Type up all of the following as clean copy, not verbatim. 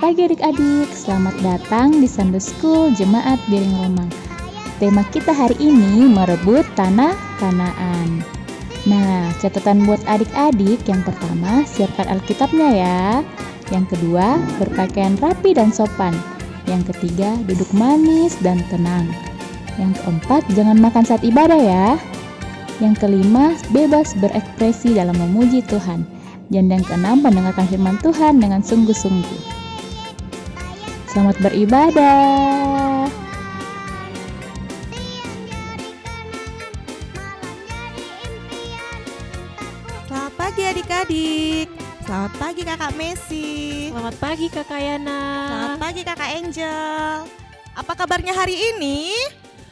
pagi adik-adik, selamat datang di Sunday School Jemaat Biring Romang. Tema kita hari ini merebut tanah Kanaan. Nah, catatan buat adik-adik, yang pertama, siapkan Alkitabnya ya. Yang kedua, berpakaian rapi dan sopan. Yang ketiga, duduk manis dan tenang. Yang keempat, jangan makan saat ibadah ya. Yang kelima, bebas berekspresi dalam memuji Tuhan. Dan yang keenam, mendengarkan firman Tuhan dengan sungguh-sungguh. Selamat beribadah. Selamat pagi adik-adik. Selamat pagi kakak Messi. Selamat pagi Kakak Yana. Selamat pagi kakak Angel. Apa kabarnya hari ini?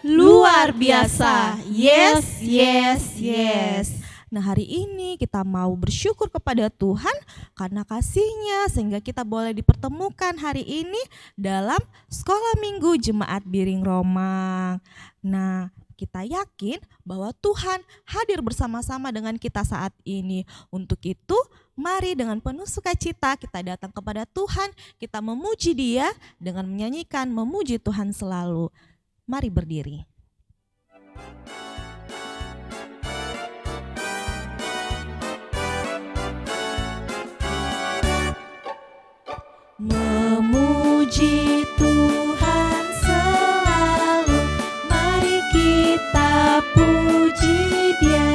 Luar biasa. Yes, yes, yes. Nah, hari ini kita mau bersyukur kepada Tuhan karena kasih-Nya sehingga kita boleh dipertemukan hari ini dalam Sekolah Minggu Jemaat Biring Romang. Nah, kita yakin bahwa Tuhan hadir bersama-sama dengan kita saat ini. Untuk itu, mari dengan penuh sukacita kita datang kepada Tuhan, kita memuji Dia dengan menyanyikan memuji Tuhan selalu. Mari berdiri. Memuji Tuhan selalu, mari kita puji Dia.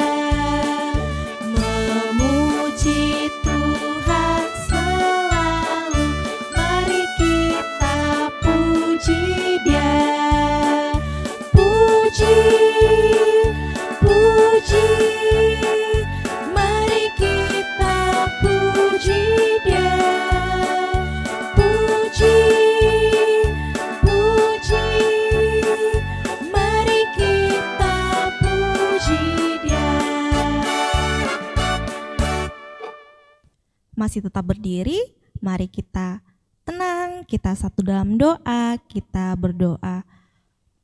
Memuji Tuhan selalu, mari kita puji Dia. Puji, puji, mari kita puji Dia. Puji, puji, mari kita puji Dia. Masih tetap berdiri, mari kita tenang, kita satu dalam doa, kita berdoa.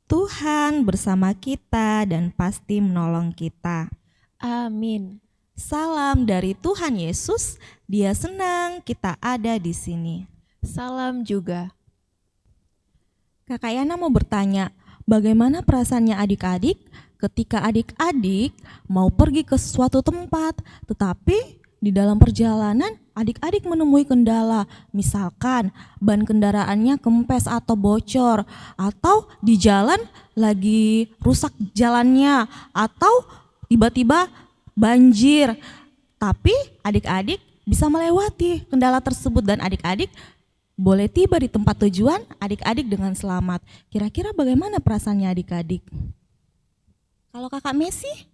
Tuhan bersama kita dan pasti menolong kita. Amin. Salam dari Tuhan Yesus, Dia senang kita ada di sini. Salam juga. Kakak Yana mau bertanya, bagaimana perasaannya adik-adik ketika adik-adik mau pergi ke suatu tempat, tetapi di dalam perjalanan adik-adik menemui kendala, misalkan ban kendaraannya kempes atau bocor, atau di jalan lagi rusak jalannya, atau tiba-tiba banjir. Tapi adik-adik bisa melewati kendala tersebut dan adik-adik boleh tiba di tempat tujuan adik-adik dengan selamat. Kira-kira bagaimana perasaannya adik-adik? Kalau kakak Messi?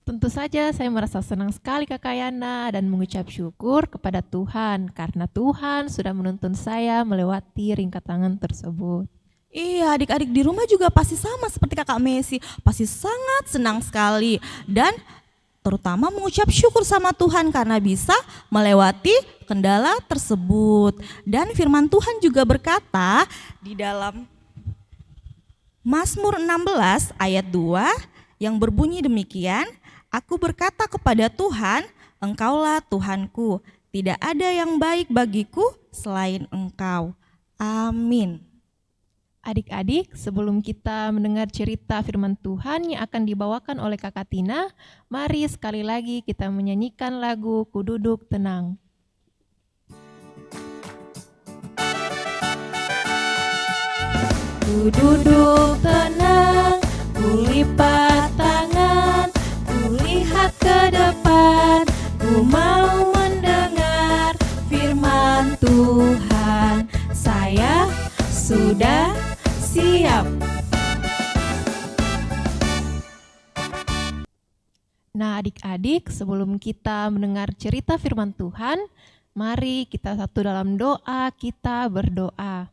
Tentu saja saya merasa senang sekali Kakak Yana dan mengucap syukur kepada Tuhan karena Tuhan sudah menuntun saya melewati rintangan tersebut. Iya, adik-adik di rumah juga pasti sama seperti kakak Messi. Pasti sangat senang sekali dan terutama mengucap syukur sama Tuhan karena bisa melewati kendala tersebut. Dan firman Tuhan juga berkata di dalam Mazmur 16 ayat 2 yang berbunyi demikian, Aku berkata kepada Tuhan, Engkaulah Tuhanku, tidak ada yang baik bagiku selain Engkau. Amin. Adik-adik, sebelum kita mendengar cerita firman Tuhan yang akan dibawakan oleh Kakak Tina, mari sekali lagi kita menyanyikan lagu Ku Duduk Tenang. Ku duduk tenang, ku lipat tangan, ku lihat ke depan, ku mau mendengar firman Tuhan. Saya sudah siap. Nah adik-adik, sebelum kita mendengar cerita firman Tuhan, mari kita satu dalam doa, kita berdoa.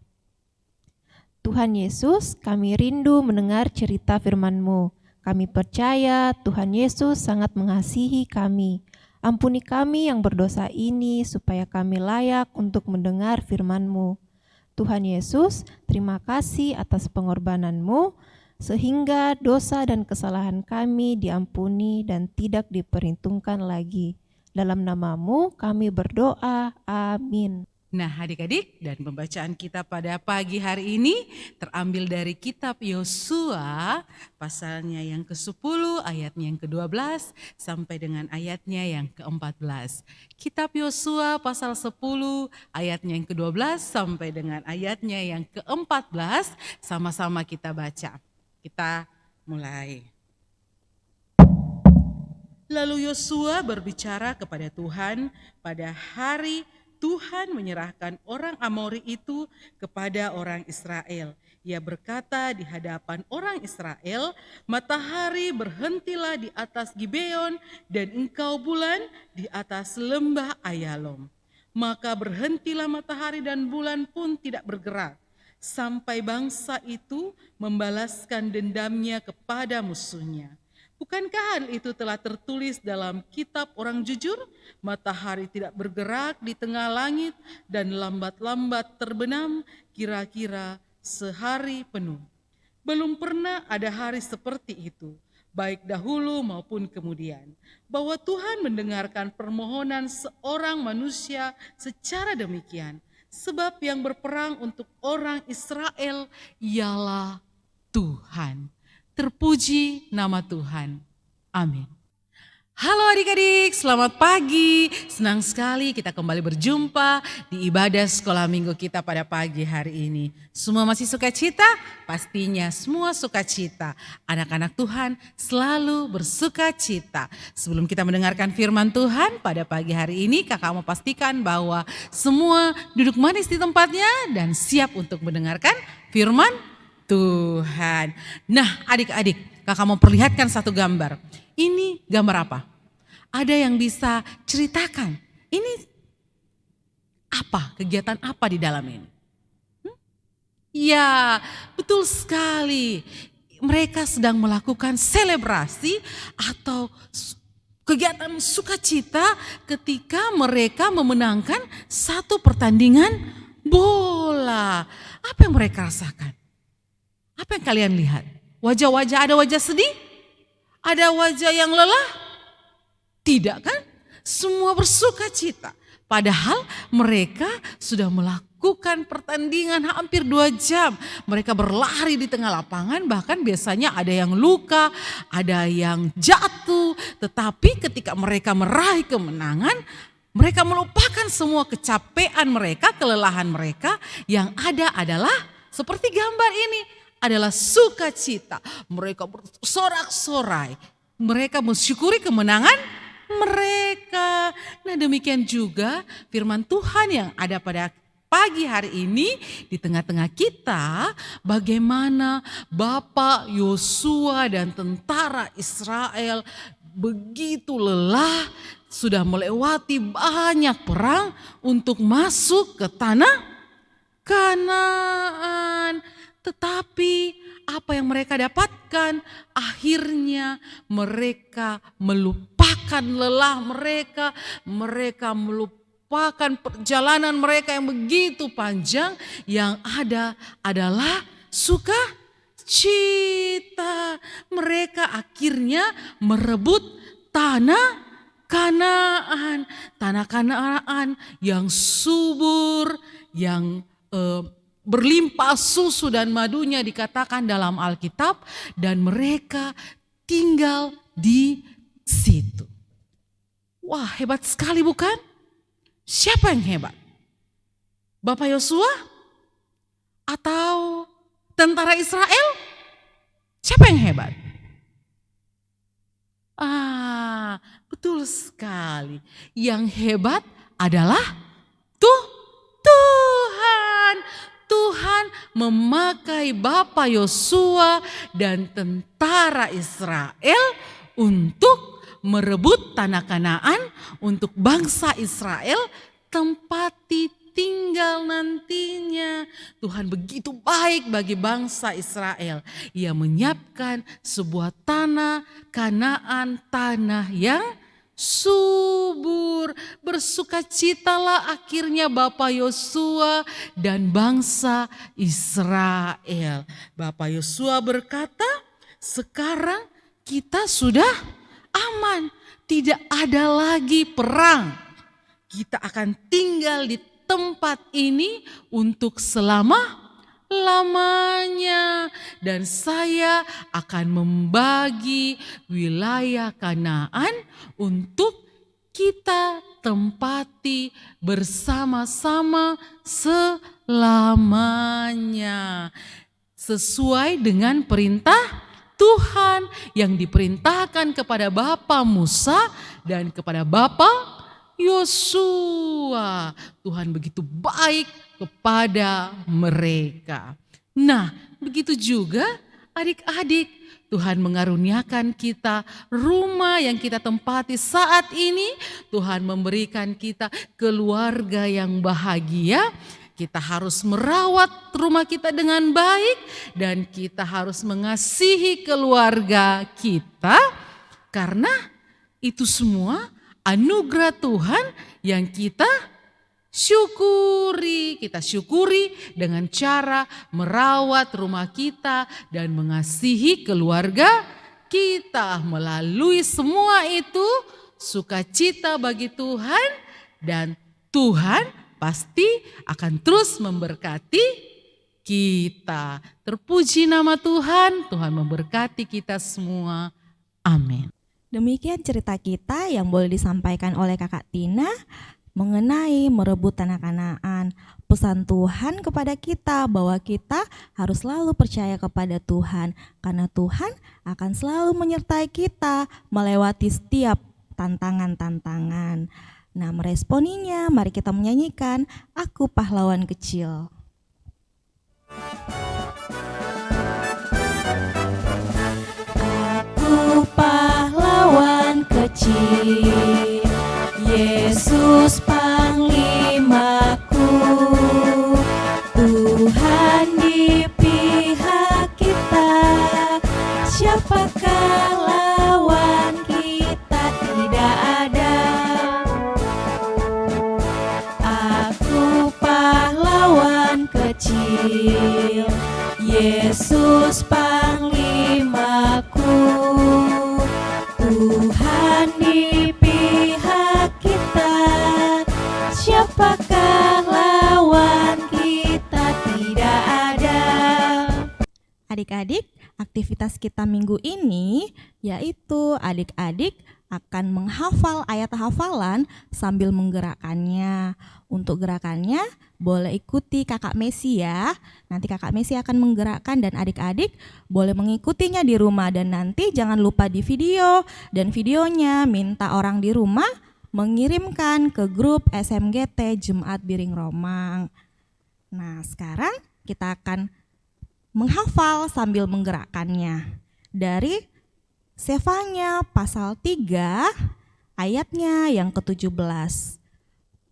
Tuhan Yesus, kami rindu mendengar cerita firman-Mu. Kami percaya Tuhan Yesus sangat mengasihi kami. Ampuni kami yang berdosa ini supaya kami layak untuk mendengar firman-Mu. Tuhan Yesus, terima kasih atas pengorbanan-Mu sehingga dosa dan kesalahan kami diampuni dan tidak diperhitungkan lagi. Dalam nama-Mu kami berdoa, amin. Nah adik-adik, dan pembacaan kita pada pagi hari ini terambil dari kitab Yosua pasalnya yang ke-10 ayatnya yang ke-12 sampai dengan ayatnya yang ke-14. Kitab Yosua pasal 10 ayatnya yang ke-12 sampai dengan ayatnya yang ke-14, sama-sama kita baca. Kita mulai. Lalu Yosua berbicara kepada Tuhan pada hari Tuhan menyerahkan orang Amori itu kepada orang Israel. Ia berkata di hadapan orang Israel, matahari berhentilah di atas Gibeon dan engkau bulan di atas lembah Ayalon. Maka berhentilah matahari dan bulan pun tidak bergerak, sampai bangsa itu membalaskan dendamnya kepada musuhnya. Bukankah hal itu telah tertulis dalam kitab orang jujur? Matahari tidak bergerak di tengah langit dan lambat-lambat terbenam kira-kira sehari penuh. Belum pernah ada hari seperti itu, baik dahulu maupun kemudian, bahwa Tuhan mendengarkan permohonan seorang manusia secara demikian. Sebab yang berperang untuk orang Israel ialah Tuhan. Terpuji nama Tuhan. Amin. Halo adik-adik, selamat pagi. Senang sekali kita kembali berjumpa di ibadah sekolah minggu kita pada pagi hari ini. Semua masih sukacita? Pastinya semua sukacita. Anak-anak Tuhan selalu bersukacita. Sebelum kita mendengarkan firman Tuhan pada pagi hari ini, kakak mau pastikan bahwa semua duduk manis di tempatnya dan siap untuk mendengarkan firman Tuhan. Nah adik-adik, kakak mau perlihatkan satu gambar. Ini gambar apa? Ada yang bisa ceritakan? Ini apa? Kegiatan apa di dalam ini? Ya, betul sekali. Mereka sedang melakukan selebrasi atau kegiatan sukacita ketika mereka memenangkan satu pertandingan bola. Apa yang mereka rasakan? Apa yang kalian lihat? Wajah-wajah, ada wajah sedih? Ada wajah yang lelah? Tidak kan? Semua bersukacita. Padahal mereka sudah melakukan pertandingan hampir 2 jam. Mereka berlari di tengah lapangan, bahkan biasanya ada yang luka, ada yang jatuh. Tetapi ketika mereka meraih kemenangan, mereka melupakan semua kecapean mereka, kelelahan mereka. Yang ada adalah seperti gambar ini. Adalah sukacita. Mereka bersorak-sorai. Mereka mensyukuri kemenangan mereka. Nah demikian juga firman Tuhan yang ada pada pagi hari ini di tengah-tengah kita. Bagaimana Bapak Yosua dan tentara Israel begitu lelah. Sudah melewati banyak perang untuk masuk ke tanah Kanaan. Tetapi apa yang mereka dapatkan, akhirnya mereka melupakan lelah mereka, mereka melupakan perjalanan mereka yang begitu panjang, yang ada adalah sukacita. Mereka akhirnya merebut tanah Kanaan, tanah Kanaan yang subur, yang berlimpah susu dan madunya dikatakan dalam Alkitab, dan mereka tinggal di situ. Wah, hebat sekali bukan? Siapa yang hebat? Bapak Yosua atau tentara Israel? Siapa yang hebat? Betul sekali. Yang hebat adalah Tuhan. Tuhan memakai Bapak Yosua dan tentara Israel untuk merebut tanah Kanaan untuk bangsa Israel tempati tinggal nantinya. Tuhan begitu baik bagi bangsa Israel. Ia menyiapkan sebuah tanah Kanaan, tanah yang subur. Bersukacitalah akhirnya Bapak Yosua dan bangsa Israel. Bapak Yosua berkata, sekarang kita sudah aman, tidak ada lagi perang. Kita akan tinggal di tempat ini untuk selama-lamanya. Dan saya akan membagi wilayah Kanaan untuk kita tempati bersama-sama selamanya. Sesuai dengan perintah Tuhan yang diperintahkan kepada Bapa Musa dan kepada Bapa Yosua. Tuhan begitu baik kepada mereka. Nah, begitu juga adik-adik, Tuhan mengaruniakan kita rumah yang kita tempati saat ini. Tuhan memberikan kita keluarga yang bahagia. Kita harus merawat rumah kita dengan baik dan kita harus mengasihi keluarga kita, karena itu semua anugerah Tuhan yang kita syukuri. Kita syukuri dengan cara merawat rumah kita dan mengasihi keluarga kita. Melalui semua itu sukacita bagi Tuhan, dan Tuhan pasti akan terus memberkati kita. Terpuji nama Tuhan, Tuhan memberkati kita semua. Amin. Demikian cerita kita yang boleh disampaikan oleh Kakak Tina mengenai merebut tanah Kanaan. Pesan Tuhan kepada kita bahwa kita harus selalu percaya kepada Tuhan, karena Tuhan akan selalu menyertai kita melewati setiap tantangan-tantangan. Nah, meresponinya, mari kita menyanyikan Aku Pahlawan Kecil. Aku pahlawan kecil, Yesus panglimaku, Tuhan di pihak kita, siapakah lawan kita? Tidak ada. Aku pahlawan kecil, Yesus panglimaku, Tuhan di pihak kita, siapakah lawan kita? Tidak ada. Adik-adik, aktivitas kita minggu ini yaitu adik-adik akan menghafal ayat hafalan sambil menggerakkannya. Untuk gerakannya boleh ikuti Kakak Messi ya. Nanti Kakak Messi akan menggerakkan dan adik-adik boleh mengikutinya di rumah. Dan nanti jangan lupa di video dan videonya minta orang di rumah mengirimkan ke grup SMGT Jemaat Biring Romang. Nah, sekarang kita akan menghafal sambil menggerakkannya. Dari Sefanya pasal 3 ayatnya yang ke-17.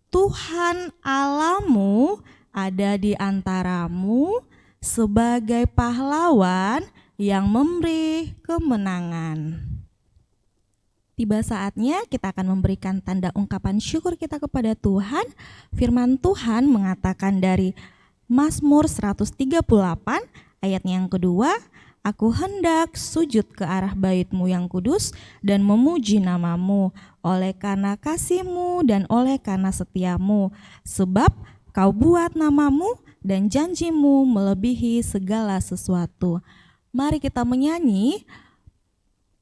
Tuhan Allahmu ada di antaramu sebagai pahlawan yang memberi kemenangan. Tiba saatnya kita akan memberikan tanda ungkapan syukur kita kepada Tuhan. Firman Tuhan mengatakan dari Mazmur 138 ayatnya yang kedua, Aku hendak sujud ke arah bait-Mu yang kudus dan memuji nama-Mu oleh karena kasih-Mu dan oleh karena setia-Mu, sebab Kau buat nama-Mu dan janji-Mu melebihi segala sesuatu. Mari kita menyanyi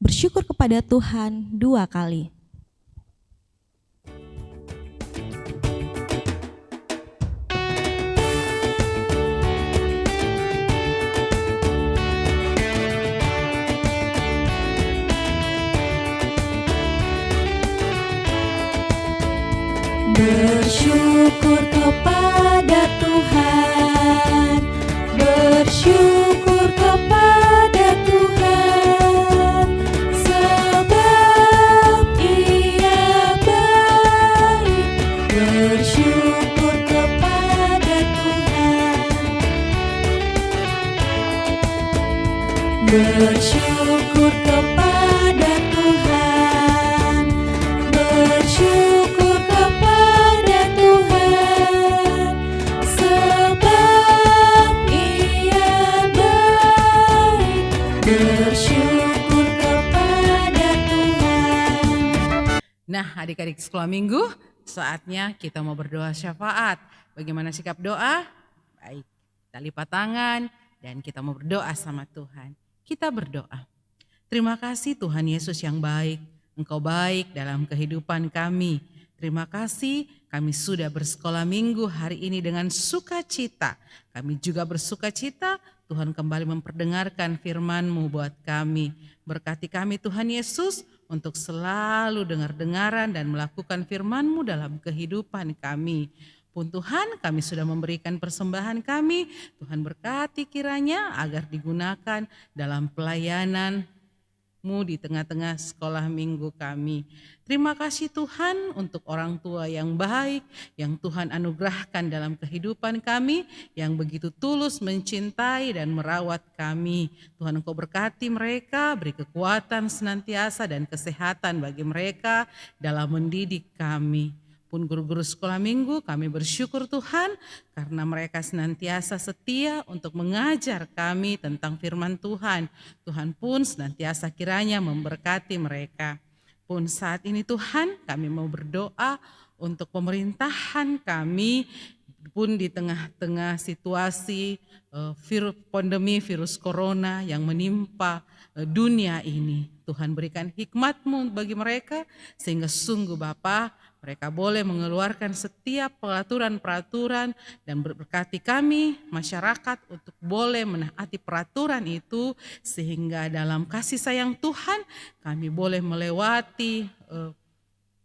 bersyukur kepada Tuhan 2 kali. Bersyukur kepada Tuhan, bersyukur kepada Tuhan, sebab Ia baik. Bersyukur kepada Tuhan, bersyukur kepada Tuhan, bersyukur kepada Tuhan, sebab Ia baik. Bersyukur kepada Tuhan. Nah, adik-adik sekolah minggu, saatnya kita mau berdoa syafaat. Bagaimana sikap doa? Baik, kita lipat tangan dan kita mau berdoa sama Tuhan. Kita berdoa. Terima kasih Tuhan Yesus yang baik. Engkau baik dalam kehidupan kami. Terima kasih kami sudah bersekolah minggu hari ini dengan sukacita. Kami juga bersukacita Tuhan kembali memperdengarkan firman-Mu buat kami. Berkati kami Tuhan Yesus untuk selalu dengar-dengaran dan melakukan firman-Mu dalam kehidupan kami. Pun Tuhan kami sudah memberikan persembahan kami, Tuhan berkati kiranya agar digunakan dalam pelayanan-Mu di tengah-tengah sekolah minggu kami. Terima kasih Tuhan untuk orang tua yang baik, yang Tuhan anugerahkan dalam kehidupan kami, yang begitu tulus mencintai dan merawat kami. Tuhan Engkau berkati mereka, beri kekuatan senantiasa dan kesehatan bagi mereka dalam mendidik kami. Pun guru-guru sekolah minggu kami bersyukur Tuhan karena mereka senantiasa setia untuk mengajar kami tentang firman Tuhan. Tuhan pun senantiasa kiranya memberkati mereka. Pun saat ini Tuhan kami mau berdoa untuk pemerintahan kami pun di tengah-tengah situasi pandemi virus corona yang menimpa dunia ini. Tuhan berikan hikmat-Mu bagi mereka sehingga sungguh Bapa mereka boleh mengeluarkan setiap peraturan-peraturan dan berkati kami masyarakat untuk boleh menaati peraturan itu sehingga dalam kasih sayang Tuhan kami boleh melewati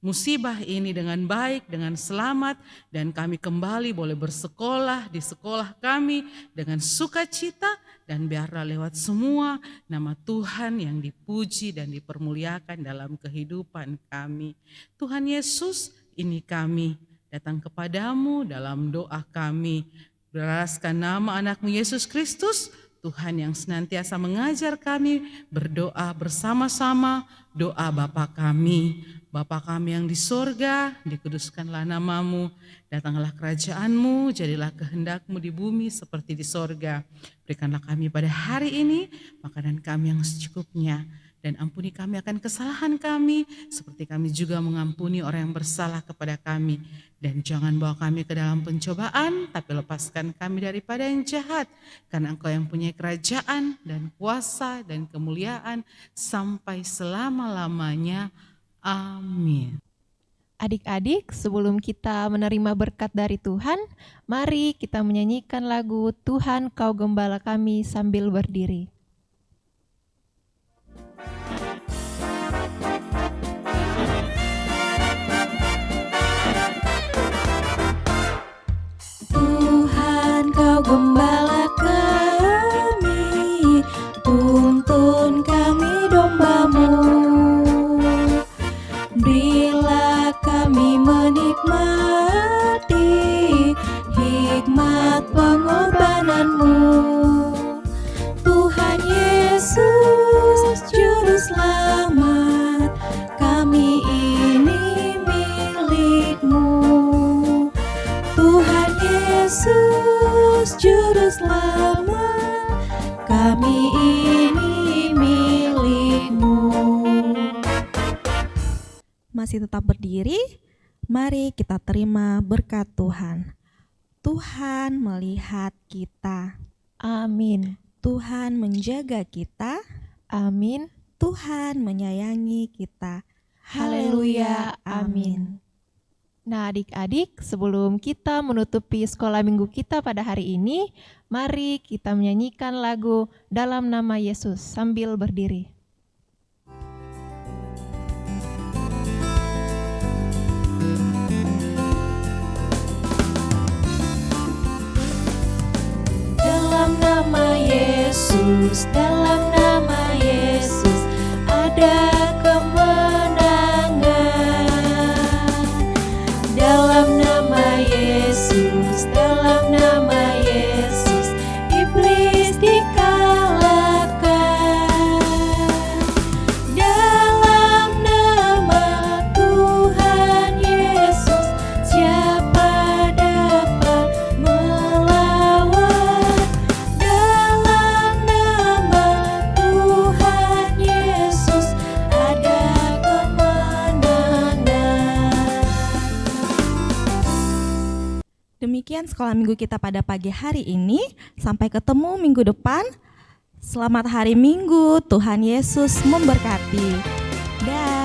musibah ini dengan baik, dengan selamat, dan kami kembali boleh bersekolah di sekolah kami dengan sukacita, dan biarlah lewat semua nama Tuhan yang dipuji dan dipermuliakan dalam kehidupan kami. Tuhan Yesus, ini kami datang kepadamu dalam doa kami, beraskan nama anak-Mu Yesus Kristus, Tuhan yang senantiasa mengajar kami berdoa bersama-sama, doa Bapa kami. Bapa kami yang di sorga, dikuduskanlah nama-Mu, datanglah kerajaan-Mu, jadilah kehendak-Mu di bumi seperti di sorga. Berikanlah kami pada hari ini makanan kami yang secukupnya, dan ampuni kami akan kesalahan kami, seperti kami juga mengampuni orang yang bersalah kepada kami. Dan jangan bawa kami ke dalam pencobaan, tapi lepaskan kami daripada yang jahat, karena Engkau yang punya kerajaan dan kuasa dan kemuliaan sampai selama-lamanya. Amin. Adik-adik, sebelum kita menerima berkat dari Tuhan, mari kita menyanyikan lagu Tuhan Kau Gembala Kami sambil berdiri. Tuhan Kau Gembala kami, tuntun kami domba-Mu. Berilah kami menikmati hikmat pengorbanan-Mu. Tuhan Yesus Juru Selamat, kami ini milik-Mu. Tuhan Yesus Juru Selamat, kami ini milik-Mu. Masih tetap berdiri, mari kita terima berkat Tuhan. Tuhan melihat kita. Amin. Tuhan menjaga kita. Amin. Tuhan menyayangi kita. Haleluya. Amin. Nah, adik-adik, sebelum kita menutupi sekolah minggu kita pada hari ini, mari kita menyanyikan lagu Dalam Nama Yesus sambil berdiri. Dalam nama Yesus, dalam nama Yesus ada kemenangan. Dalam nama Yesus, dalam nama Yesus iblis dikalahkan. Dalam nama Tuhan Yesus siapa dapat melawan? Dalam nama Tuhan Yesus demikian sekolah minggu kita pada pagi hari ini. Sampai ketemu minggu depan. Selamat hari Minggu. Tuhan Yesus memberkati. Dah.